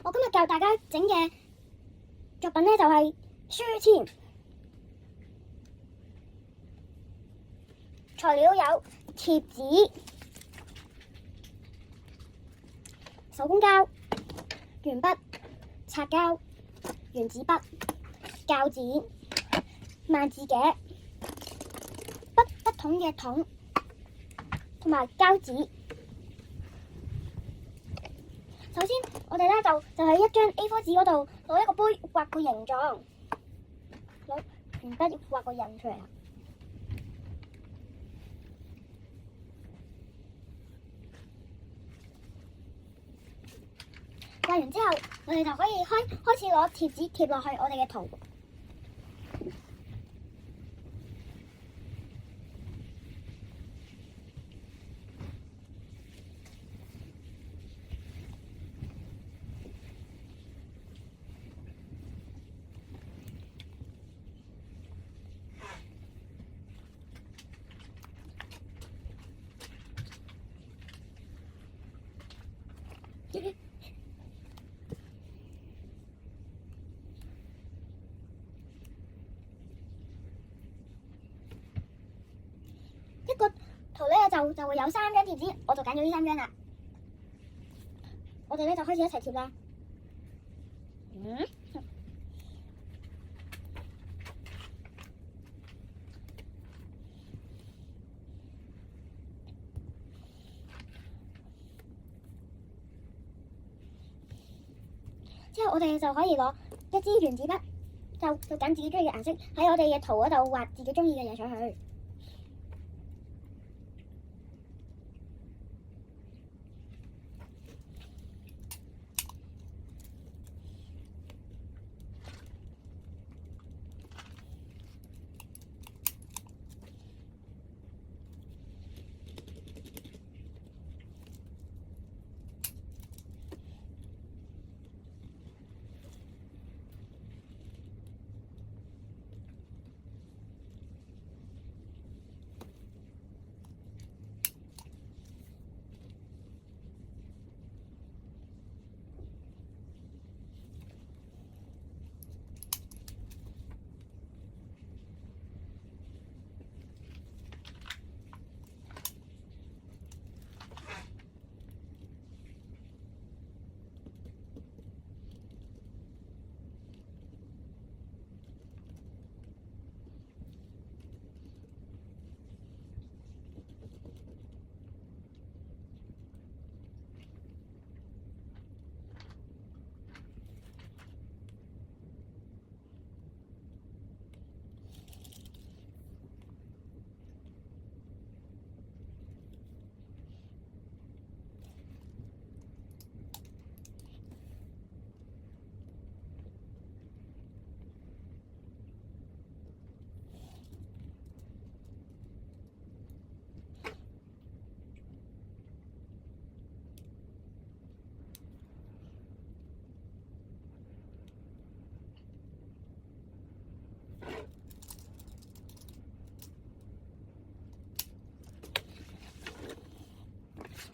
我今日教大家整嘅作品呢，就係書籤，材料有貼紙、手工膠、鉛筆、擦膠、原子筆、膠剪、萬字夾、筆筒嘅筒同埋膠紙。首先，我哋咧就喺一張 A4 紙嗰度攞一個杯畫個形狀，攞鉛筆畫個印出嚟。畫完之後，我哋就可以開始攞貼紙貼落去我哋嘅圖。一個圖咧就會有3張貼紙，我就揀咗呢3張啦。我哋咧就開始一齊貼啦。之後我哋就可以攞一支原子筆，就揀自己中意嘅顏色，喺我哋嘅圖嗰度畫自己中意嘅嘢上去。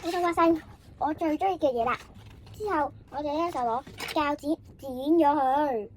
我就畫晒我最中意嘅嘢啦。之後我哋咧就攞膠紙剪咗佢。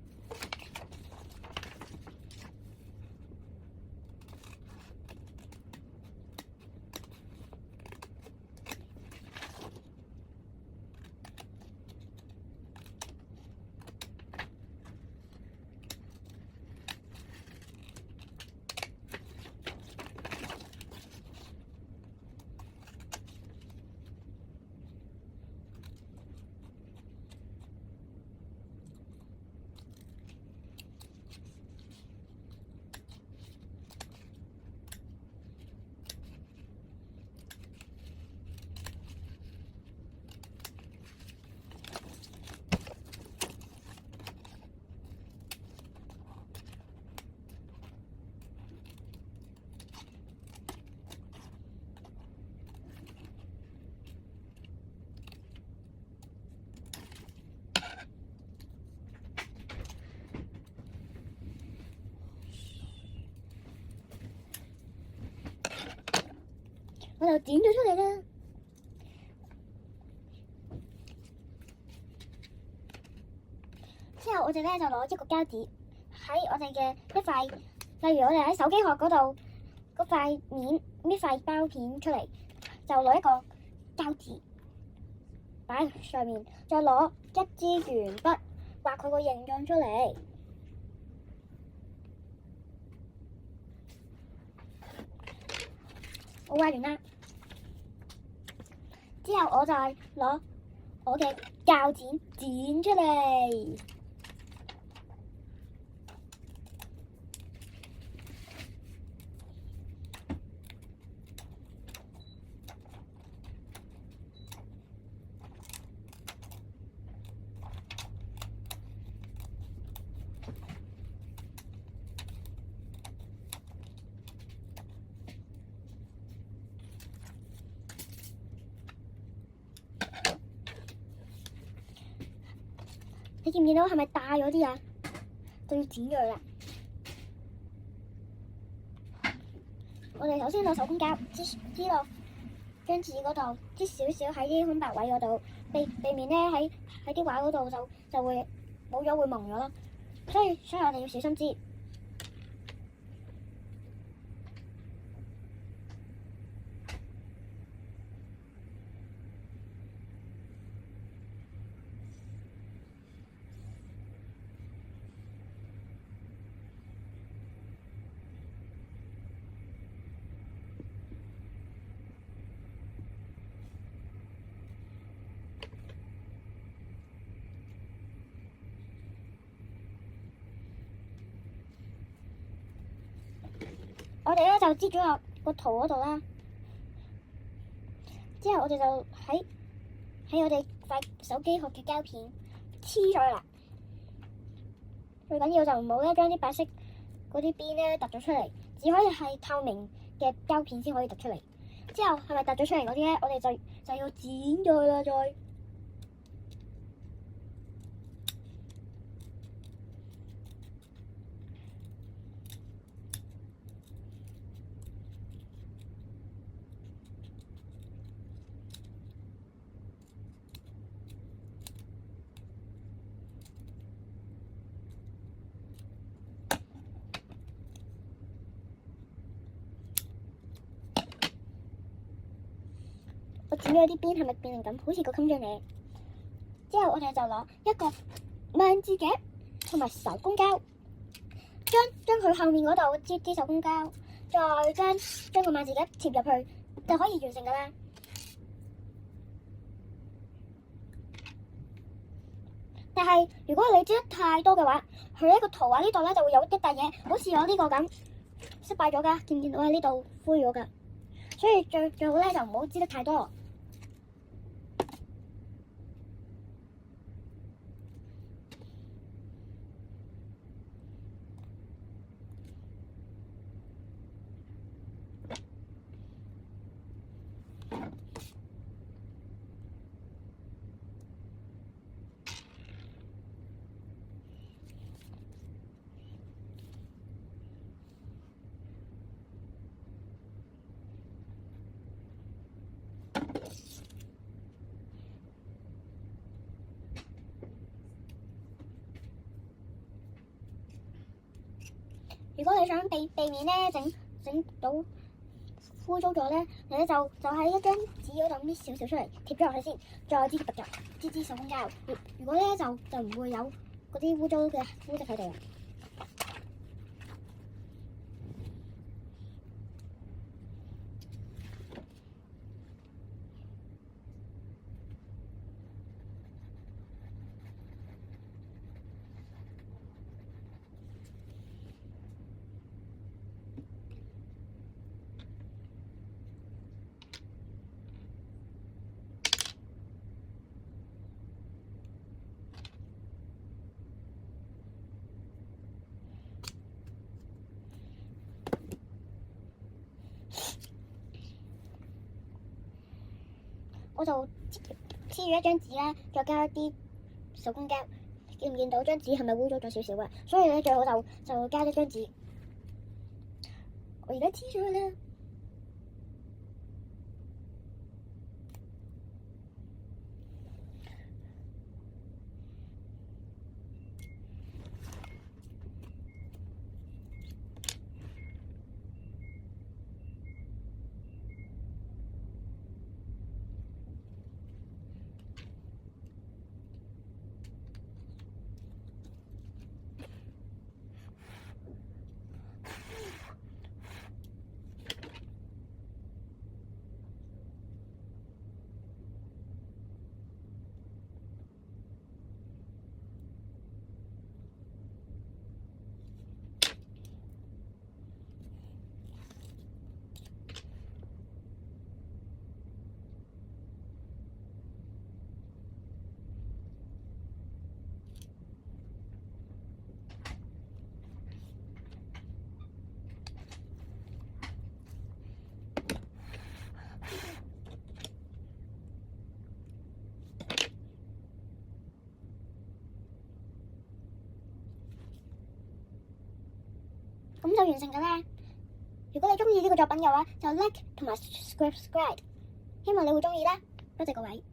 我就剪咗出嚟啦。之後我哋咧就攞一個膠紙喺我哋嘅一塊，例如我哋喺手機殼嗰度嗰塊面搣塊膠片出嚟，就攞一個膠紙擺喺上面，再攞一支鉛筆畫佢個形狀出嚟。我畫完啦，之後我再攞我嘅鉸剪剪出嚟。你見唔見到係咪大咗啲啊？就要剪咗佢啦。我哋首先攞手工膠黐落張紙嗰度，黐少少喺啲空白位嗰度，避免咧喺啲畫嗰度就會冇咗會蒙咗咯。所以我哋要小心啲。我哋咧就擠咗落個圖嗰度啦，之後我哋就喺我哋塊手機殼嘅膠片黐咗啦。最緊要就唔好咧將啲白色嗰啲邊咧突咗出嚟，只可以係透明嘅膠片先可以突出嚟。之後係咪突咗出嚟嗰啲咧，我哋就要剪咗佢啦，再。我剪咗啲邊係咪變成咁？好似個襟章嚟。之後我哋就攞一個萬字夾同埋手工膠，將佢後面嗰度擠啲手工膠，再將個萬字夾貼入去，就可以完成噶啦。但係如果你擠得太多嘅話，佢一個圖畫呢度咧就會有一笪嘢，好似我呢個咁失敗咗噶，見唔見到啊？呢度灰咗噶，所以最好咧就唔好擠得太多。如果你想避免咧整到污糟咗咧，你咧就喺一張紙嗰度搣少少出嚟，貼咗落去先，再擠手工膠。如果咧就唔會有嗰啲污糟嘅污跡喺度。我就黐住一張紙咧，再加一啲手工膠，見唔見到張紙係咪污糟咗少少啊？所以咧最好就加一張紙。我而家黐咗佢啦。咁就完成㗎啦。如果你中意呢個作品嘅話，就 like 同埋 subscribe，希望你會中意啦。多謝各位。